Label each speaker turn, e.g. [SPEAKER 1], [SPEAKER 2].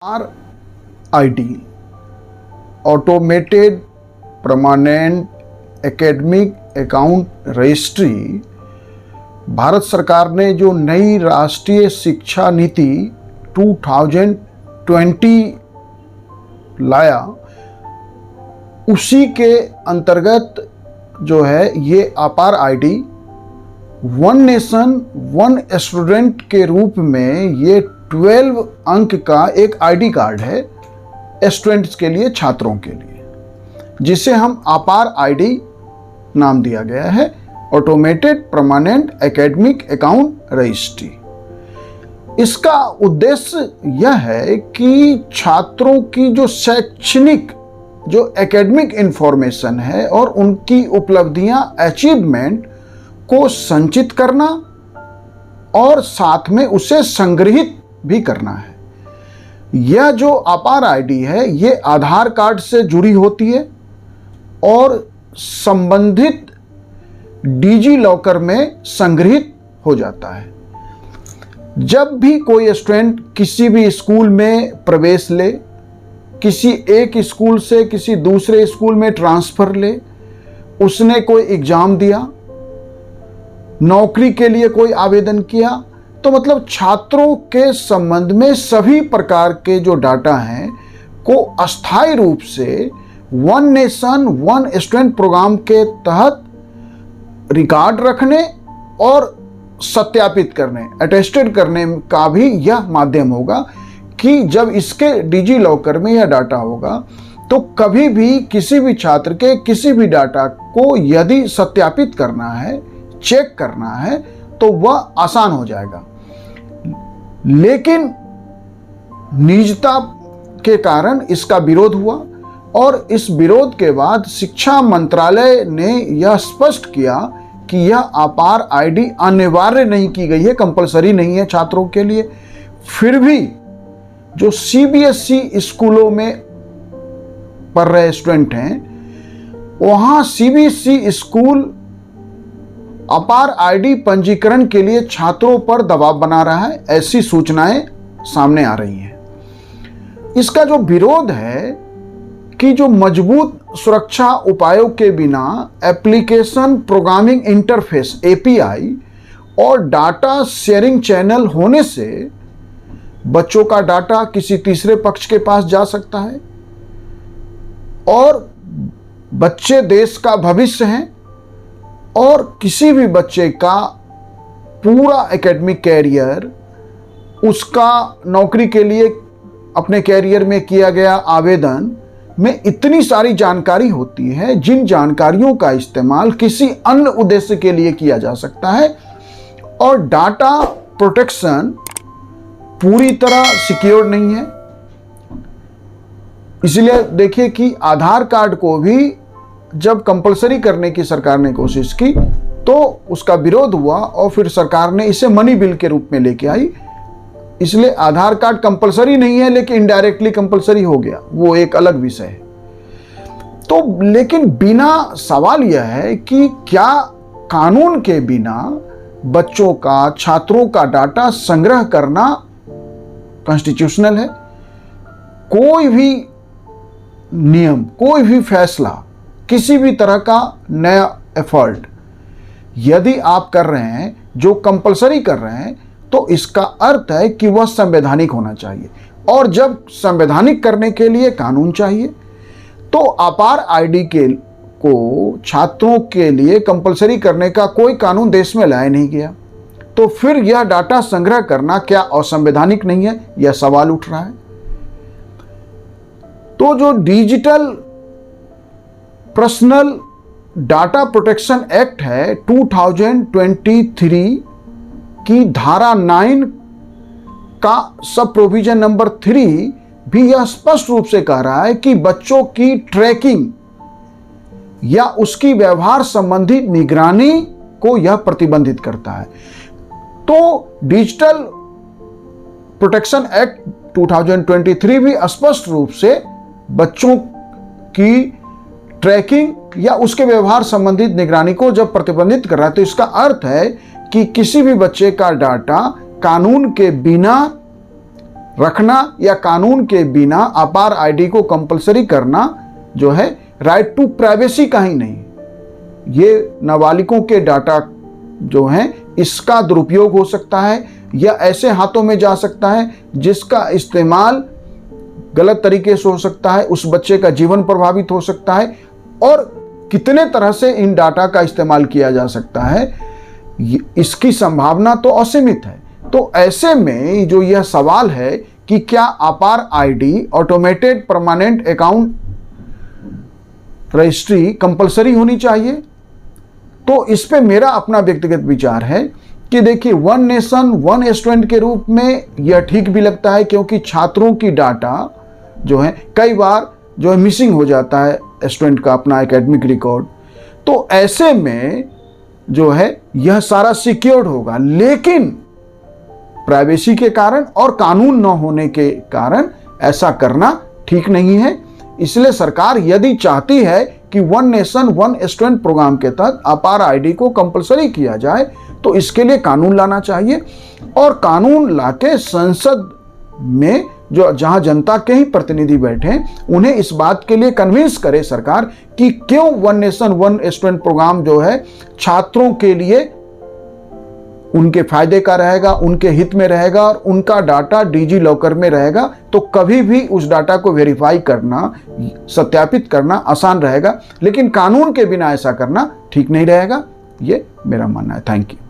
[SPEAKER 1] RIT automated permanent academic account registry Bharat सरकार ने जो नई राष्ट्रीय शिक्षा नीति 2020 लाया उसी के अंतर्गत जो है ये अपार ID one nation one student के रूप में ये 12 अंक का एक आईडी कार्ड है स्टूडेंट्स के लिए, छात्रों के लिए, जिसे हम अपार आईडी नाम दिया गया है, automated permanent academic account registry. इसका उद्देश्य यह है कि छात्रों की जो शैक्षणिक जो एकेडमिक इंफॉर्मेशन है और उनकी उपलब्धियां, अचीवमेंट को संचित करना और साथ में उसे संग्रहित भी करना है। यह जो अपार आईडी है ये आधार कार्ड से जुड़ी होती है और संबंधित डिजी लॉकर में संग्रहित हो जाता है। जब भी कोई स्टूडेंट किसी भी स्कूल में प्रवेश ले, किसी एक स्कूल से किसी दूसरे स्कूल में ट्रांसफर ले, उसने कोई एग्जाम दिया, नौकरी के लिए कोई आवेदन किया, तो मतलब छात्रों के संबंध में सभी प्रकार के जो डाटा हैं को अस्थायी रूप से one nation one student program के तहत रिकॉर्ड रखने और सत्यापित करने, अटेस्टेड करने का भी यह माध्यम होगा कि जब इसके डिजी लॉकर में यह डाटा होगा तो कभी भी किसी भी छात्र के किसी भी डाटा को यदि सत्यापित करना है, चेक करना है, तो वह आसान हो जाएगा। लेकिन निजता के कारण इसका विरोध हुआ और इस विरोध के बाद शिक्षा मंत्रालय ने यह स्पष्ट किया कि यह अपार आईडी अनिवार्य नहीं की गई है, कंपलसरी नहीं है छात्रों के लिए। फिर भी जो सीबीएसई स्कूलों में पढ़ रहे स्टूडेंट हैं, वहां सीबीएसई स्कूल अपार आईडी पंजीकरण के लिए छात्रों पर दबाव बना रहा है, ऐसी सूचनाएं सामने आ रही हैं। इसका जो विरोध है कि जो मजबूत सुरक्षा उपायों के बिना एप्लीकेशन प्रोग्रामिंग इंटरफेस एपीआई और डाटा शेयरिंग चैनल होने से बच्चों का डाटा किसी तीसरे पक्ष के पास जा सकता है और बच्चे देश का भविष्य हैं और किसी भी बच्चे का पूरा एकेडमिक कैरियर, उसका नौकरी के लिए अपने कैरियर में किया गया आवेदन में इतनी सारी जानकारी होती है जिन जानकारियों का इस्तेमाल किसी अन्य उद्देश्य के लिए किया जा सकता है और डाटा प्रोटेक्शन पूरी तरह सिक्योर नहीं है। इसलिए देखिए कि आधार कार्ड को भी जब कंपलसरी करने की सरकार ने कोशिश की तो उसका विरोध हुआ और फिर सरकार ने इसे मनी बिल के रूप में लेके आई। इसलिए आधार कार्ड कंपलसरी नहीं है लेकिन इनडायरेक्टली कंपलसरी हो गया, वो एक अलग विषय है। तो लेकिन बिना सवाल यह है कि क्या कानून के बिना बच्चों का, छात्रों का डाटा संग्रह करना कॉन्स्टिट्यूशनल है? कोई भी नियम, कोई भी फैसला, किसी भी तरह का नया एफर्ट यदि आप कर रहे हैं, जो कंपलसरी कर रहे हैं, तो इसका अर्थ है कि वह संवैधानिक होना चाहिए और जब संवैधानिक करने के लिए कानून चाहिए तो अपार आईडी के को छात्रों के लिए कंपलसरी करने का कोई कानून देश में लाया नहीं गया। तो फिर यह डाटा संग्रह करना क्या असंवैधानिक नहीं है? यह सवाल उठ रहा है। तो जो digital personal data protection act है 2023 की धारा 9 का सब प्रोविजन नंबर 3 भी यह स्पष्ट रूप से कह रहा है कि बच्चों की ट्रैकिंग या उसकी व्यवहार संबंधी निगरानी को यह प्रतिबंधित करता है। तो डिजिटल प्रोटेक्शन एक्ट 2023 भी स्पष्ट रूप से बच्चों की ट्रैकिंग या उसके व्यवहार संबंधित निगरानी को जब प्रतिबंधित कर रहा है तो इसका अर्थ है कि किसी भी बच्चे का डाटा कानून के बिना रखना या कानून के बिना अपार आईडी को कंपलसरी करना जो है राइट टू प्राइवेसी का ही नहीं, ये नाबालिगों के डाटा जो है इसका दुरुपयोग हो सकता है या ऐसे हाथों में जा सकता है जिसका इस्तेमाल गलत तरीके से हो सकता है, उस बच्चे का जीवन प्रभावित हो सकता है और कितने तरह से इन डाटा का इस्तेमाल किया जा सकता है, इसकी संभावना तो असीमित है। तो ऐसे में जो यह सवाल है कि क्या अपार ID automated permanent account registry compulsory होनी चाहिए, तो इस पे मेरा अपना व्यक्तिगत विचार है कि देखिए वन नेशन वन स्टूडेंट के रूप में यह ठीक भी लगता है, क्योंकि छात्रों की डाटा जो है कई बार जो है मिसिंग हो जाता है स्टूडेंट का अपना एकेडमिक रिकॉर्ड, तो ऐसे में जो है यह सारा सिक्योर्ड होगा। लेकिन प्राइवेसी के कारण और कानून न होने के कारण ऐसा करना ठीक नहीं है। इसलिए सरकार यदि चाहती है कि one nation one student program के तहत अपार आईडी को कंपलसरी किया जाए तो इसके लिए कानून लाना चाहिए और कानून लाके संसद में जो जहां जनता के ही प्रतिनिधि बैठे उन्हें इस बात के लिए कन्विंस करे सरकार कि क्यों one nation one student program जो है छात्रों के लिए उनके फायदे का रहेगा, उनके हित में रहेगा और उनका डाटा डिजी लॉकर में रहेगा, तो कभी भी उस डाटा को वेरीफाई करना, सत्यापित करना आसान रहेगा। लेकिन कानून के बिना ऐसा करना ठीक नहीं रहेगा, ये मेरा मानना है। Thank you.